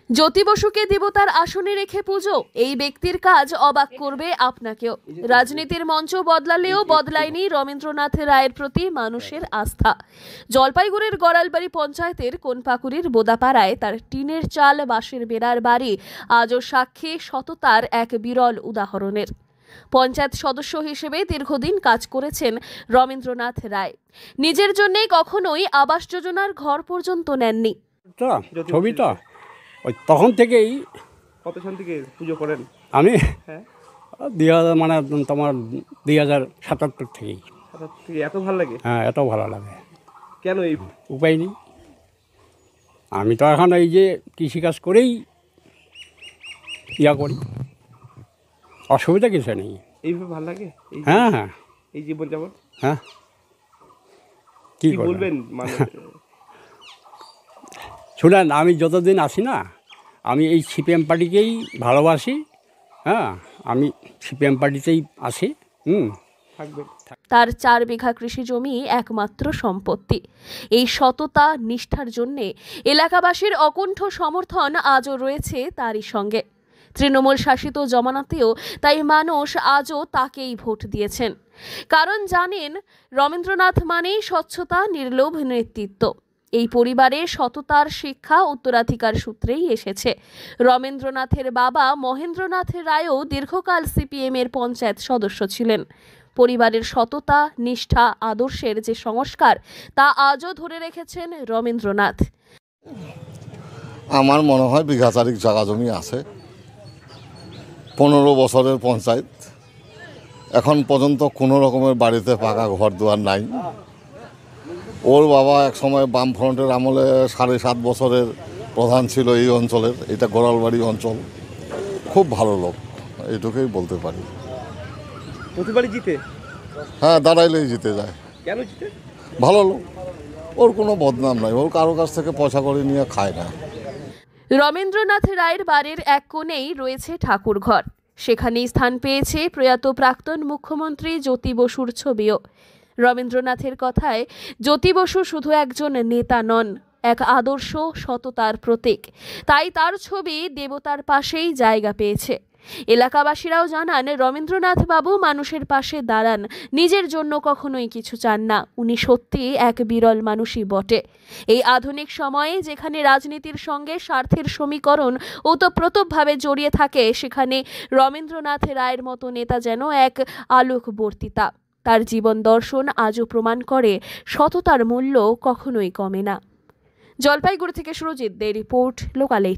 জ্যোতি বসুকে দেবতার আসনে রেখে পুজো, এই ব্যক্তির কাজ অবাক করবে আপনাকেও। রাজনীতির মঞ্চ বদলালেও বদলায়নি রবীন্দ্রনাথ রায়ের প্রতি মানুষের আস্থা। জলপাইগুড়ির গড়ালবাড়ি পঞ্চায়েতের কোনপাকুড়ির বোদাপাড়ায় তার টিনের চাল বাঁশের বেড়ার বাড়ি আজও সাক্ষী সততার এক বিরল উদাহরণের। পঞ্চায়েত সদস্য হিসেবে দীর্ঘদিন কাজ করেছেন রবীন্দ্রনাথ রায়। নিজের জন্যে কখনোই আবাস যোজনার ঘর পর্যন্ত নেননি। ছবিটা ওই তখন থেকেই। কত সাল থেকে পুজো করেন? আমি হ্যাঁ 2000 মানে তোমার 2077 থেকেই। এত ভালো লাগে? হ্যাঁ, এত ভালো লাগে। কেন? এই উপায় নেই। আমি তো এখন এই যে কৃষিকাজ করেই করি, অসুবিধা কিছু নেই। এইভাবে ভালো লাগে? হ্যাঁ হ্যাঁ, এই জীবনযাপন। হ্যাঁ, কি বলবেন? মানে শুনেন, আমি যতদিন আছি না, আমি এই সিপিএম পার্টিকেই ভালোবাসি। হ্যাঁ, আমি সিপিএম পার্টিতেই আছি। থাকবেন। তার 4 বিঘা কৃষি জমি একমাত্র সম্পত্তি। এই সততা নিষ্ঠার জন্যে এলাকাবাসীর অকুণ্ঠ সমর্থন আজও রয়েছে তারই সঙ্গে। তৃণমূল শাসিত জমানাতেও তাই মানুষ আজও তাকেই ভোট দিয়েছেন, কারণ জানেন রবীন্দ্রনাথ মানেই স্বচ্ছতা, নির্লোভ নেতৃত্ব। এই পরিবারে সততার শিক্ষা উত্তরাধিকার সূত্রেই এসেছে। রবীন্দ্রনাথের বাবা মহেন্দ্রনাথ রায়ও দীর্ঘকাল সিপিএমের পঞ্চায়েত সদস্য ছিলেন। পরিবারের সততা, নিষ্ঠা, আদর্শের যে সংস্কার, তা আজও ধরে রেখেছেন রবীন্দ্রনাথ। আমার মনে হয় বিঘা চারিক জায়গা জমি আছে। 15 বছরের পঞ্চায়েত, এখন পর্যন্ত কোনো রকমের বাড়িতে পাকা ঘর দুয়ার নাই। ওর বাবা এক সময় বামফ্রন্টের আমলে 7.5 বছরের প্রধান ছিল এই অঞ্চলের। এটা গোড়ালবাড়ি অঞ্চল। খুব ভালো লোক, এইটুকুই বলতে পারি। প্রতিবারই জিতে? হ্যাঁ, দাঁড়াইলেই জিতে যায়। কেন জিতে? ভালো লোক, ওর কোনো বদনাম নাই। ওর কারো কাছ থেকে পয়সা করে নিয়ে খায় না। রবীন্দ্রনাথ রায়ের বাড়ির এক কোণেই রয়েছে ঠাকুর ঘর। সেখানেই স্থান পেয়েছে প্রয়াত প্রাক্তন মুখ্যমন্ত্রী জ্যোতি বসুর ছবিও। রবীন্দ্রনাথের কথায়, জ্যোতি বসু শুধু একজন নেতা নন, এক আদর্শ সততার প্রতীক। তাই তার ছবি দেবতার পাশেই জায়গা পেয়েছে। এলাকাবাসীরাও জানান, রবীন্দ্রনাথ বাবু মানুষের পাশে দাঁড়ান, নিজের জন্য কখনোই কিছু চান না। উনি সত্যি এক বিরল মানুষই বটে। এই আধুনিক সময়ে যেখানে রাজনীতির সঙ্গে স্বার্থের সমীকরণ ওতপ্রোতভাবে জড়িয়ে থাকে, সেখানে রবীন্দ্রনাথ রায়ের মতো নেতা যেন এক আলোকবর্তিতা। তার জীবন দর্শন আজও প্রমাণ করে সততার মূল্য কখনোই কমে না। জলপাইগুড়ি থেকে সুরজিৎ দে রিপোর্ট, লোকাল 8।